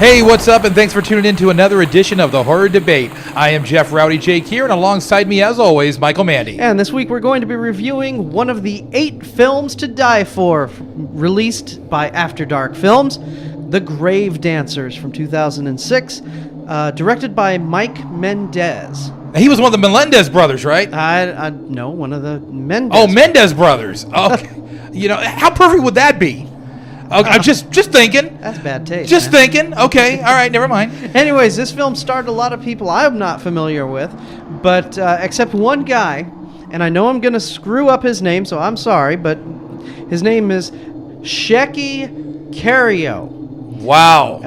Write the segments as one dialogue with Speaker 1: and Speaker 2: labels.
Speaker 1: Hey, what's up, and thanks for tuning in to another edition of the Horror Debate. I am Jeff Rowdy Jake here, and alongside me, as always, Michael Mandy.
Speaker 2: And this week we're going to be reviewing one of the 8 films to die for, released by After Dark Films, The Gravedancers from 2006, directed by Mike Mendez.
Speaker 1: He was one of the Melendez brothers, right?
Speaker 2: No, one of the Mendez.
Speaker 1: Oh, Mendez brothers. Okay. You know, how perfect would that be? I'm just thinking.
Speaker 2: That's bad taste.
Speaker 1: Just thinking. Okay, all right, never mind.
Speaker 2: Anyways, this film starred a lot of people I'm not familiar with, but except one guy, and I know I'm going to screw up his name, so I'm sorry, but his name is Shecky Cario.
Speaker 1: Wow.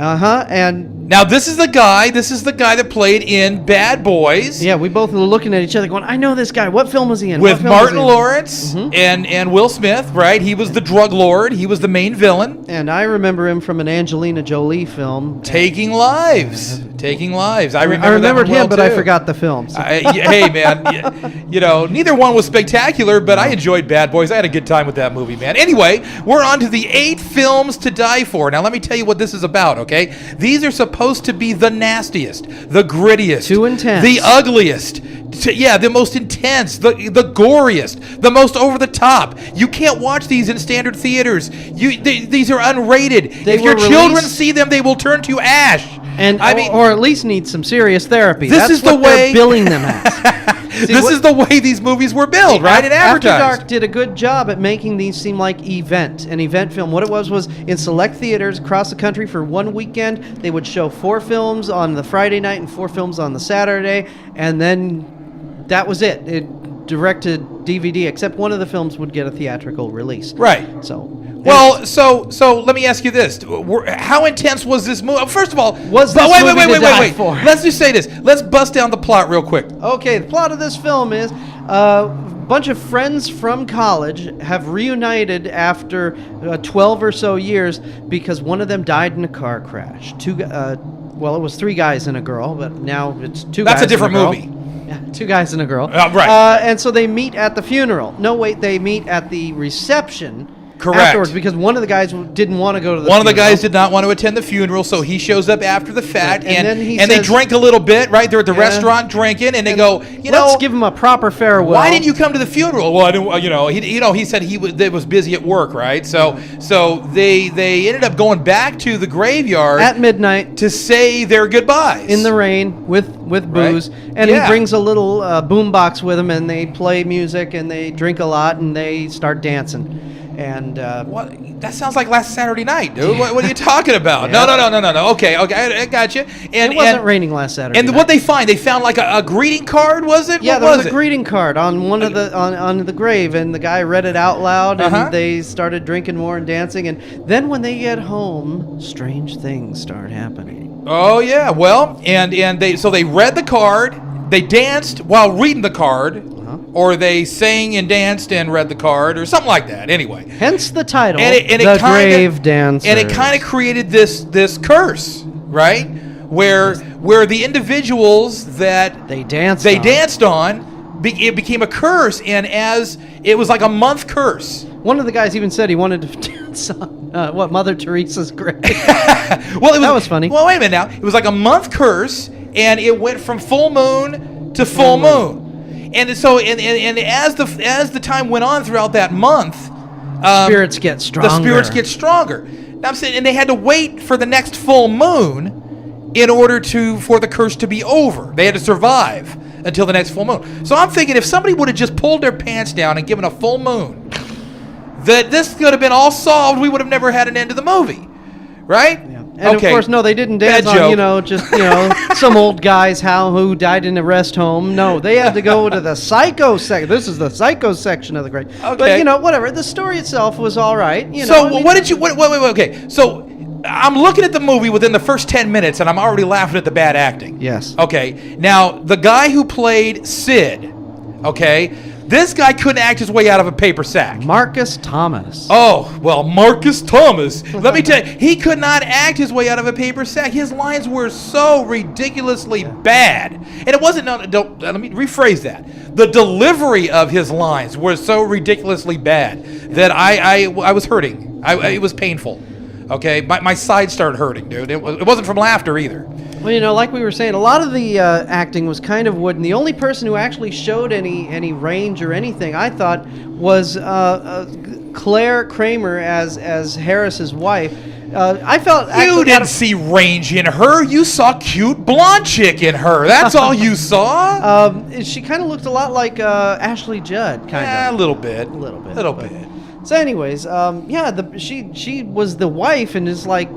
Speaker 2: And
Speaker 1: now this is the guy that played in Bad Boys.
Speaker 2: Yeah, we both were looking at each other going, I know this guy. What film was he in?
Speaker 1: With Martin Lawrence and Will Smith, right? He was the drug lord. He was the main villain.
Speaker 2: And I remember him from an Angelina Jolie film.
Speaker 1: Taking Lives. Taking Lives. I
Speaker 2: remembered him, but
Speaker 1: too.
Speaker 2: I forgot the films.
Speaker 1: Hey, man, you know, neither one was spectacular, but I enjoyed Bad Boys. I had a good time with that movie, man. Anyway, we're on to the 8 films to die for. Now, let me tell you what this is about, okay? These are supposed to be the nastiest, the grittiest,
Speaker 2: too intense,
Speaker 1: the ugliest, the most intense, the goriest, the most over the top. You can't watch these in standard theaters. These are unrated. If your children see them, they will turn to ash.
Speaker 2: And or at least need some serious therapy.
Speaker 1: This is the way
Speaker 2: they're billing them as.
Speaker 1: This is the way these movies were built, right? And advertised.
Speaker 2: After Dark did a good job at making these seem like an event film. What it was in select theaters across the country for one weekend, they would show 4 films on the Friday night and 4 films on the Saturday, and then that was it. It directed DVD, except one of the films would get a theatrical release.
Speaker 1: Right.
Speaker 2: So
Speaker 1: let me ask you this: how intense was this movie? First of all,
Speaker 2: wait.
Speaker 1: Let's just say this. Let's bust down the plot real quick.
Speaker 2: Okay, the plot of this film is a bunch of friends from college have reunited after 12 or so years because one of them died in a car crash. It was 3 guys and a girl, but now it's 2 guys.
Speaker 1: That's a different movie.
Speaker 2: Yeah, 2 guys and a girl.
Speaker 1: Right.
Speaker 2: And so they meet at the funeral. No, wait, they meet at the reception.
Speaker 1: Correct.
Speaker 2: Afterwards, because one of the guys didn't want to go to the funeral.
Speaker 1: One of the guys did not want to attend the funeral, so he shows up after the fact,
Speaker 2: right. and
Speaker 1: they drink a little bit, right? They're at the restaurant drinking, and they go,
Speaker 2: let's give him a proper farewell.
Speaker 1: Why didn't you come to the funeral? Well, I didn't. He said he was busy at work, right? So they ended up going back to the graveyard
Speaker 2: at midnight
Speaker 1: to say their goodbyes
Speaker 2: in the rain with booze, right? And he brings a little boombox with him, and they play music, and they drink a lot, and they start dancing. And
Speaker 1: what? That sounds like last Saturday night, dude. What are you talking about? Yeah. No. Okay, I got you. And
Speaker 2: it wasn't raining last Saturday.
Speaker 1: And
Speaker 2: night.
Speaker 1: What they found like a greeting card, was it?
Speaker 2: Yeah, there was a greeting card on one of the on the grave, and the guy read it out loud, and they started drinking more and dancing, and then when they get home, strange things start happening.
Speaker 1: Oh yeah, well, and they read the card, they danced while reading the card. Or they sang and danced and read the card, or something like that. Anyway,
Speaker 2: hence the title,
Speaker 1: The
Speaker 2: Gravedancers.
Speaker 1: And it kind of created this curse, right? Where the individuals that
Speaker 2: they danced on,
Speaker 1: it became a curse, and as it was like a month curse.
Speaker 2: One of the guys even said he wanted to dance on Mother Teresa's grave.
Speaker 1: That
Speaker 2: was funny.
Speaker 1: Well, wait a minute now. It was like a month curse, and it went from full moon to full moon. And so, and as the time went on throughout that month,
Speaker 2: spirits get stronger.
Speaker 1: The spirits get stronger. Now I'm saying, and they had to wait for the next full moon in order for the curse to be over. They had to survive until the next full moon. So I'm thinking, if somebody would have just pulled their pants down and given a full moon, that this could have been all solved. We would have never had an end to the movie, right? Yeah.
Speaker 2: And of course, no, they didn't dance on, some old guys who died in a rest home. No, they had to go to the psycho section. This is the psycho section of the grave. Okay. But, whatever. The story itself was all right.
Speaker 1: Okay. So I'm looking at the movie within the first 10 minutes, and I'm already laughing at the bad acting.
Speaker 2: Yes.
Speaker 1: Okay. Now, the guy who played Sid, okay, this guy couldn't act his way out of a paper sack.
Speaker 2: Marcus Thomas.
Speaker 1: Oh, well, Marcus Thomas. Let me tell you, he could not act his way out of a paper sack. His lines were so ridiculously bad. And it wasn't, let me rephrase that. The delivery of his lines were so ridiculously bad that I was hurting. It was painful. Okay, my side started hurting, dude. It wasn't from laughter either.
Speaker 2: Well, like we were saying, a lot of the acting was kind of wooden. The only person who actually showed any range or anything, I thought, was Claire Kramer as Harris's wife. I felt
Speaker 1: you didn't see range in her. You saw cute blonde chick in her. That's all you saw.
Speaker 2: She kind of looked a lot like Ashley Judd, kind of.
Speaker 1: A little bit.
Speaker 2: So, anyways, she was the wife, and is like,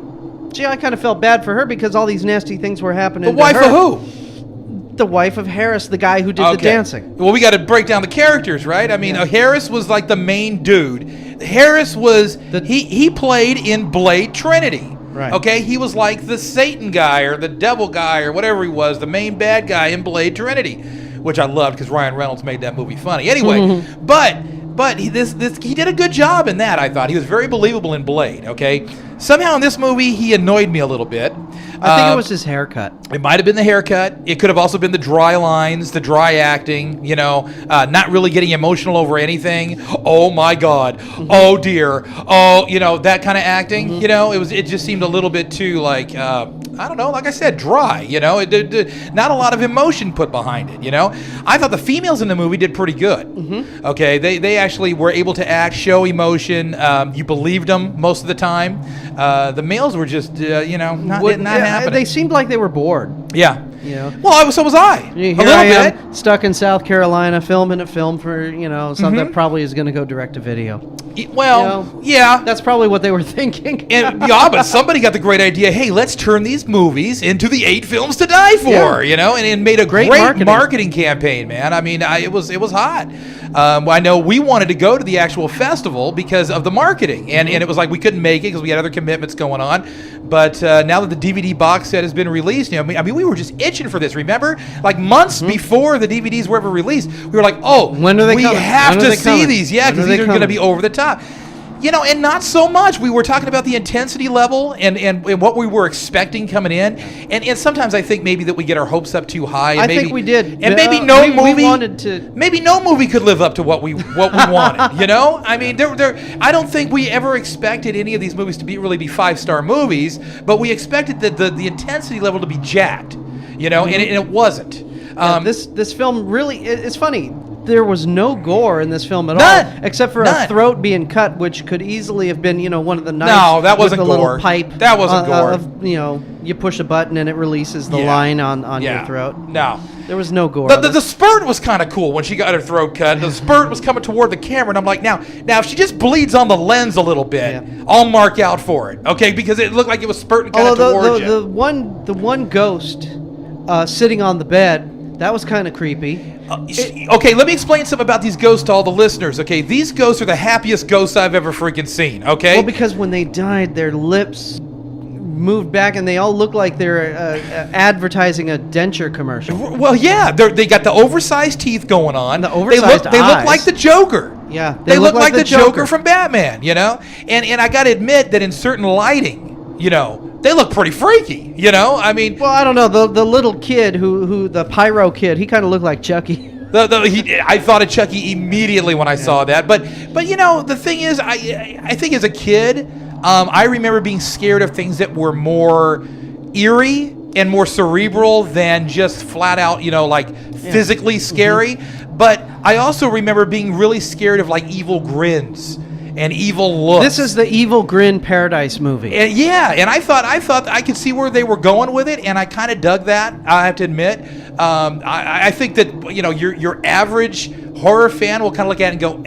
Speaker 2: gee, I kind of felt bad for her because all these nasty things were happening.
Speaker 1: The wife
Speaker 2: to her.
Speaker 1: of who?
Speaker 2: The wife of Harris, the guy who did the dancing.
Speaker 1: Well, we got to break down the characters, right? I mean, Harris was like the main dude. Harris was he played in Blade Trinity.
Speaker 2: Right. Okay,
Speaker 1: he was like the Satan guy or the devil guy or whatever he was, the main bad guy in Blade Trinity, which I loved because Ryan Reynolds made that movie funny. Anyway, but he did a good job in that. I thought he was very believable in Blade. Okay, somehow in this movie he annoyed me a little bit.
Speaker 2: I think it was his haircut.
Speaker 1: It might have been the haircut. It could have also been the dry lines, the dry acting, not really getting emotional over anything. Oh, my God. Oh, dear. Oh, that kind of acting. It just seemed a little bit too, like, I don't know, like I said, dry. Not a lot of emotion put behind it, I thought the females in the movie did pretty good. Okay, they actually were able to act, show emotion. You believed them most of the time. The males were just, not happening.
Speaker 2: They seemed like they were bored.
Speaker 1: Yeah. Well, so was I.
Speaker 2: Here
Speaker 1: a little
Speaker 2: I
Speaker 1: bit.
Speaker 2: am, stuck in South Carolina, filming a film for, something that probably is going to go direct to video.
Speaker 1: Well, yeah.
Speaker 2: That's probably what they were thinking.
Speaker 1: But somebody got the great idea, hey, let's turn these movies into the 8 films to die for, and made a great marketing campaign, man. I mean, it was hot. I know we wanted to go to the actual festival because of the marketing, and it was like we couldn't make it because we had other commitments going on. But now that the DVD box set has been released, we were just itching for this. Remember, like months before the DVDs were ever released, we were like, "Oh,
Speaker 2: when are they
Speaker 1: we
Speaker 2: coming?
Speaker 1: have
Speaker 2: when
Speaker 1: to see these, yeah, because these are going to be over the top." And not so much. We were talking about the intensity level and what we were expecting coming in. And sometimes I think maybe that we get our hopes up too high. And
Speaker 2: I think we did.
Speaker 1: And maybe
Speaker 2: we wanted to.
Speaker 1: Maybe no movie could live up to what we wanted, I mean, I don't think we ever expected any of these movies to really be 5-star movies, but we expected the intensity level to be jacked, and it wasn't.
Speaker 2: This film really, it's funny. There was no gore in this film at
Speaker 1: None.
Speaker 2: all, except for a throat being cut, which could easily have been, one of the knives.
Speaker 1: No, that wasn't
Speaker 2: with the
Speaker 1: gore.
Speaker 2: little pipe.
Speaker 1: That wasn't gore.
Speaker 2: You push a button and it releases the line on your throat.
Speaker 1: No,
Speaker 2: there was no gore.
Speaker 1: The spurt was kind of cool when she got her throat cut. The spurt was coming toward the camera, and I'm like, now if she just bleeds on the lens a little bit, I'll mark out for it, okay? Because it looked like it was spurting kind of towards you.
Speaker 2: The one ghost sitting on the bed. That was kind of creepy.
Speaker 1: Okay, let me explain something about these ghosts to all the listeners, okay? These ghosts are the happiest ghosts I've ever freaking seen, okay?
Speaker 2: Well, because when they died, their lips moved back, and they all look like they're advertising a denture commercial.
Speaker 1: Well, yeah, they got the oversized teeth going on.
Speaker 2: The oversized
Speaker 1: They look like the Joker.
Speaker 2: Yeah,
Speaker 1: they look like the Joker from Batman, And I got to admit that in certain lighting, they look pretty freaky, I mean...
Speaker 2: Well, I don't know. The little kid, who the pyro kid, he kind of looked like Chucky.
Speaker 1: I thought of Chucky immediately when I saw that. But the thing is, I think as a kid, I remember being scared of things that were more eerie and more cerebral than just flat out, physically scary. But I also remember being really scared of, evil grins and evil looks.
Speaker 2: This is the Evil Grin Paradise movie.
Speaker 1: And I thought I could see where they were going with it, and I kind of dug that, I have to admit. I think that your average horror fan will kind of look at it and go,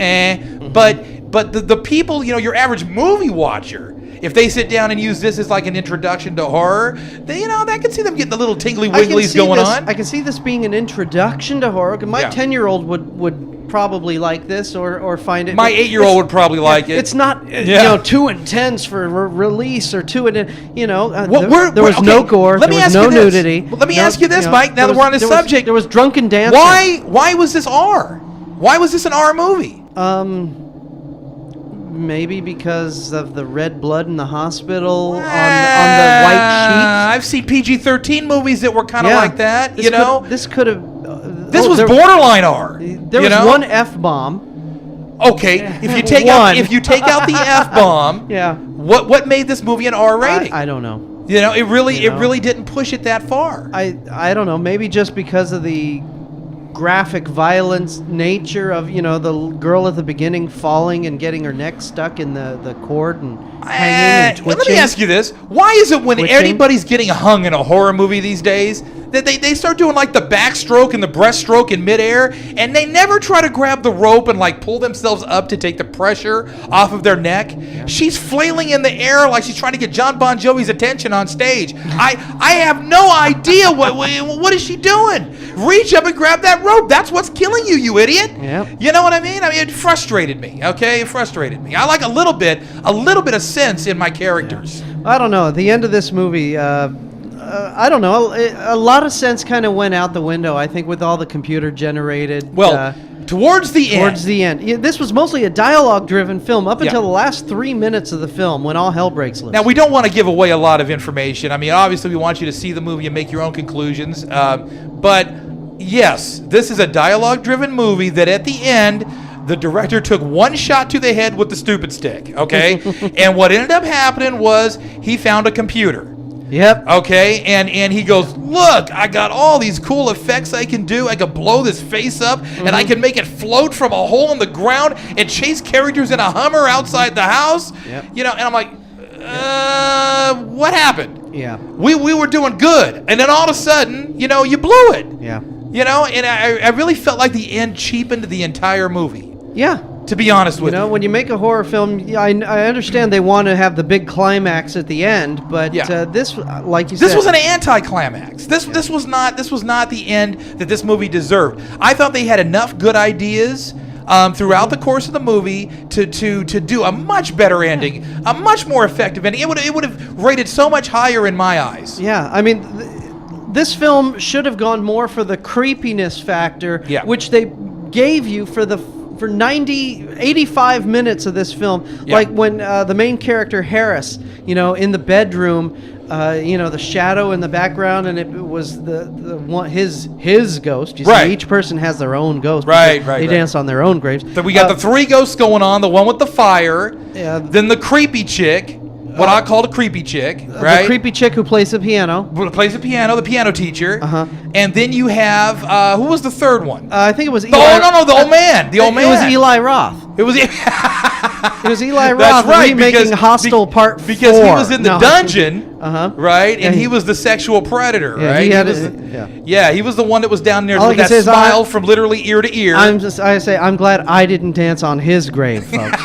Speaker 1: but the people, your average movie watcher, if they sit down and use this as like an introduction to horror, they, I can see them getting the little tingly wigglies going on.
Speaker 2: I can see this being an introduction to horror. My 10-year-old would probably like this or find it.
Speaker 1: My 8-year-old would probably like it.
Speaker 2: It's not too intense for release or too there was no gore. There was no nudity.
Speaker 1: Well, let me ask you this, Mike. Now that we're on this subject,
Speaker 2: there was drunken dancing.
Speaker 1: Why was this R? Why was this an R movie?
Speaker 2: Maybe because of the red blood in the hospital on the white sheet.
Speaker 1: I've seen PG-13 movies that were kind of like that.
Speaker 2: This could have.
Speaker 1: This was borderline R.
Speaker 2: There was one F-bomb.
Speaker 1: Okay, if you take out the F-bomb, What made this movie an R rating?
Speaker 2: I don't know.
Speaker 1: You know, it really didn't push it that far.
Speaker 2: I don't know. Maybe just because of the graphic violence nature of, you know, the girl at the beginning falling and getting her neck stuck in the cord and hanging and twitching.
Speaker 1: Let me ask you this. Why is it when
Speaker 2: Twitching?
Speaker 1: anybody's getting hung in a horror movie these days that they start doing like the backstroke and the breaststroke in midair, and they never try to grab the rope and like pull themselves up to take the pressure off of their neck? Yeah. She's flailing in the air like she's trying to get John Bon Jovi's attention on stage. I have no idea what is she doing? Reach up and grab that rope. That's what's killing you, you idiot.
Speaker 2: Yep.
Speaker 1: You know what I mean? I mean, it frustrated me. Okay, it frustrated me. I like a little bit of sense in my characters.
Speaker 2: Yeah. I don't know. At the end of this movie, I don't know. A lot of sense kind of went out the window, I think, with all the computer generated.
Speaker 1: Well, towards the end.
Speaker 2: Yeah, this was mostly a dialogue-driven film up until the last 3 minutes of the film when all hell breaks loose.
Speaker 1: Now, we don't want to give away a lot of information. I mean, obviously, we want you to see the movie and make your own conclusions. But yes, this is a dialogue-driven movie that at the end, the director took one shot to the head with the stupid stick, okay? And what ended up happening was he found a computer.
Speaker 2: Yep.
Speaker 1: Okay, and he goes, look, I got all these cool effects I can do. I can blow this face up, and I can make it float from a hole in the ground and chase characters in a Hummer outside the house. Yep. You know, and I'm like, what happened?
Speaker 2: Yeah.
Speaker 1: We were doing good, and then all of a sudden, you know, you blew it.
Speaker 2: Yeah.
Speaker 1: You know, and I really felt like the end cheapened the entire movie.
Speaker 2: Yeah.
Speaker 1: To be honest with you.
Speaker 2: You know, when you make a horror film, I understand they want to have the big climax at the end, but this, like you said,
Speaker 1: this was an anticlimax. This was not the end that this movie deserved. I thought they had enough good ideas throughout the course of the movie to do a much better ending, a much more effective ending. It would have rated so much higher in my eyes.
Speaker 2: Yeah, I mean, this film should have gone more for the creepiness factor, which they gave you for 85 minutes of this film. Like when the main character Harris, you know, in the bedroom, you know, the shadow in the background, and it was the one his ghost. You see, each person has their own ghost. They dance on their own graves.
Speaker 1: So we got the three ghosts going on. The one with the fire. Yeah. Then the creepy chick. What I call the creepy chick, right?
Speaker 2: The creepy chick who plays the piano.
Speaker 1: Who plays the piano, the piano teacher. And then you have, who was the third one?
Speaker 2: I think it was
Speaker 1: Eli. The old man. The old man.
Speaker 2: It was Eli Roth.
Speaker 1: It was
Speaker 2: Eli Roth remaking Hostel Part 4.
Speaker 1: Because he was in the dungeon, right? And he was the sexual predator, right? He was the one that was down there with that smile from literally ear to ear.
Speaker 2: I'm glad I didn't dance on his grave, folks.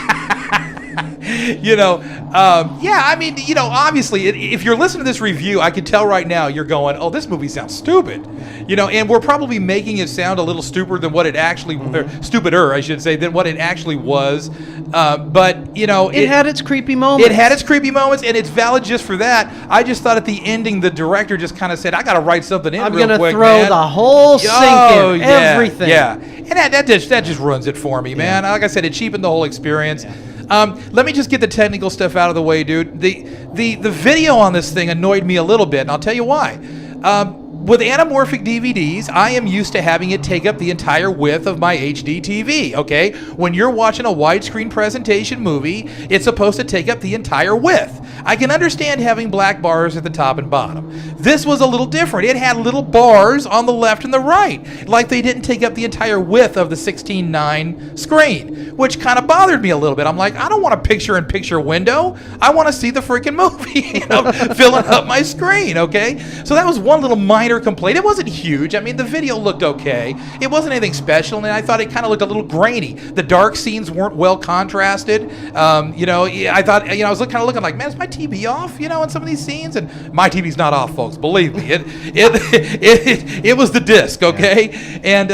Speaker 1: You know, I mean, you know, obviously, if you're listening to this review, I can tell right now you're going, oh, this movie sounds stupid. You know, and we're probably making it sound a little stupider than what it actually, stupider, I should say, than what it actually was. But, you know.
Speaker 2: It had its creepy moments.
Speaker 1: It had its creepy moments, and it's valid just for that. I just thought at the ending, the director just kind of said, I got to write something in real quick,
Speaker 2: I'm going to throw the whole sink in, everything.
Speaker 1: Yeah, and that just ruins it for me, man. Like I said, it cheapened the whole experience. Let me just get the technical stuff out of the way, dude. The video on this thing annoyed me a little bit, and I'll tell you why. With anamorphic DVDs, I am used to having it take up the entire width of my HD TV, okay? When you're watching a widescreen presentation movie, it's supposed to take up the entire width. I can understand having black bars at the top and bottom. This was a little different. It had little bars on the left and the right, like they didn't take up the entire width of the 16:9 screen, which kind of bothered me a little bit. I'm like, I don't want a picture-in-picture window. I want to see the freaking movie, you know, filling up my screen, okay? So that was one little minor complaint. It wasn't huge. I mean, the video looked okay. It wasn't anything special, and I thought it kind of looked a little grainy. The dark scenes weren't well contrasted. You know, I thought, you know, I was kind of looking like, man, is my TV off, you know, in some of these scenes? And my TV's not off, folks. Believe me. It was the disc, okay? And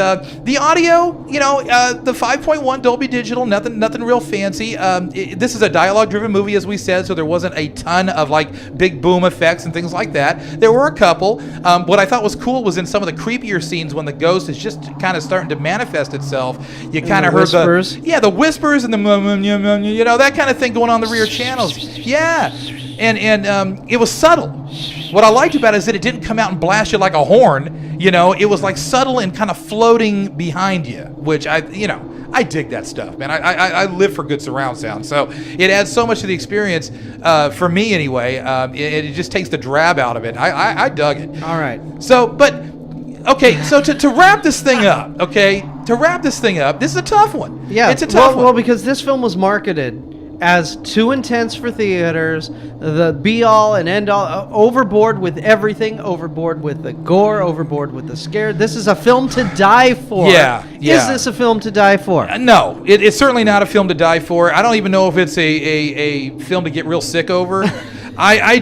Speaker 1: the audio, you know, the 5.1 Dolby Digital, nothing real fancy. This is a dialogue-driven movie, as we said, so there wasn't a ton of, like, big boom effects and things like that. There were a couple. What I thought was cool was in some of the creepier scenes when the ghost is just kind of starting to manifest itself. You kind of heard the whispers and the you know, that kind of thing going on the rear channels. Yeah, and it was subtle. What I liked about it is that it didn't come out and blast you like a horn. You know, it was like subtle and kind of floating behind you, which I dig that stuff, man. I live for good surround sound, so it adds so much to the experience for me anyway. It just takes the drab out of it. I dug it.
Speaker 2: All right.
Speaker 1: So, okay, so to wrap this thing up, this is a tough one.
Speaker 2: Yeah,
Speaker 1: it's a tough one.
Speaker 2: Well, because this film was marketed as too intense for theaters, the be-all and end-all, overboard with everything, overboard with the gore, overboard with the scare. This is a film to die for.
Speaker 1: Yeah.
Speaker 2: Is this a film to die for?
Speaker 1: No, it's certainly not a film to die for. I don't even know if it's a film to get real sick over. I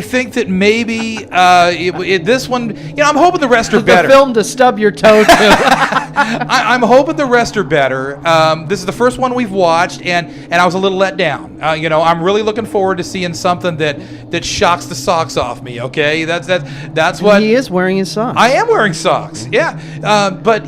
Speaker 1: think that maybe this one, I'm hoping the rest are better.
Speaker 2: The film to stub your toe to.
Speaker 1: I'm hoping the rest are better. This is the first one we've watched, and I was a little let down. I'm really looking forward to seeing something that shocks the socks off me. Okay, that's what
Speaker 2: he is wearing his socks.
Speaker 1: I am wearing socks. Yeah, but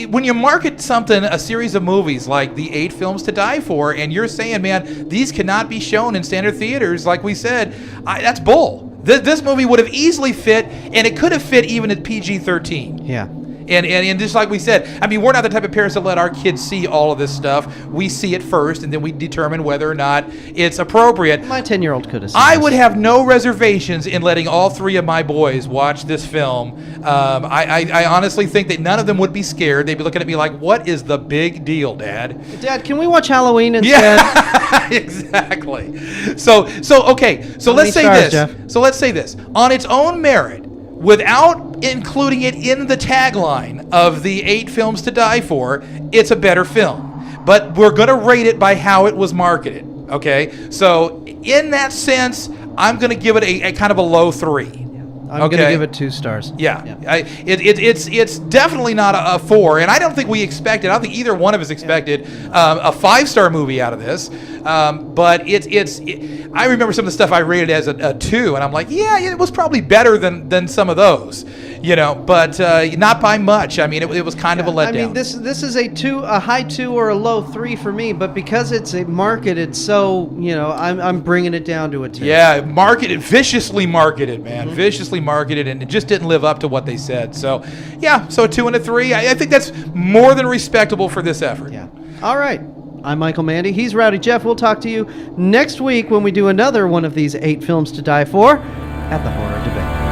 Speaker 1: when you market something, a series of movies like the 8 films to die for, and you're saying, man, these cannot be shown in standard theaters, like we said, that's bull. This movie would have easily fit, and it could have fit even at PG-13.
Speaker 2: Yeah.
Speaker 1: And just like we said, I mean, we're not the type of parents that let our kids see all of this stuff. We see it first, and then we determine whether or not it's appropriate.
Speaker 2: My 10-year-old could have seen
Speaker 1: I
Speaker 2: this.
Speaker 1: would have no reservations in letting all 3 of my boys watch this film. I honestly think that none of them would be scared. They'd be looking at me like, what is the big deal, Dad?
Speaker 2: Dad, can we watch Halloween instead?
Speaker 1: Yeah, exactly. So okay. So let's say this.
Speaker 2: Jeff?
Speaker 1: So let's say this. On its own merit, without including it in the tagline of the 8 films to die for, it's a better film. But we're going to rate it by how it was marketed. Okay? So in that sense, I'm going to give it a kind of a low 3.
Speaker 2: I'm going to give it 2 stars.
Speaker 1: Yeah. It's definitely not a 4, and I don't think we expected. I don't think either one of us expected a 5-star movie out of this. But I remember some of the stuff I rated as a 2, and I'm like, yeah, it was probably better than some of those, but not by much. I mean, it was kind of a letdown.
Speaker 2: I mean, this is a high 2 or a low 3 for me, but because it's a marketed, so I'm bringing it down to a 2.
Speaker 1: Yeah, viciously marketed, man, viciously marketed, and it just didn't live up to what they said. So, yeah, so a 2 and a 3. I think that's more than respectable for this effort.
Speaker 2: Yeah. All right. I'm Michael Mandy. He's Rowdy Jeff. We'll talk to you next week when we do another one of these 8 films to die for at the Horror Debate.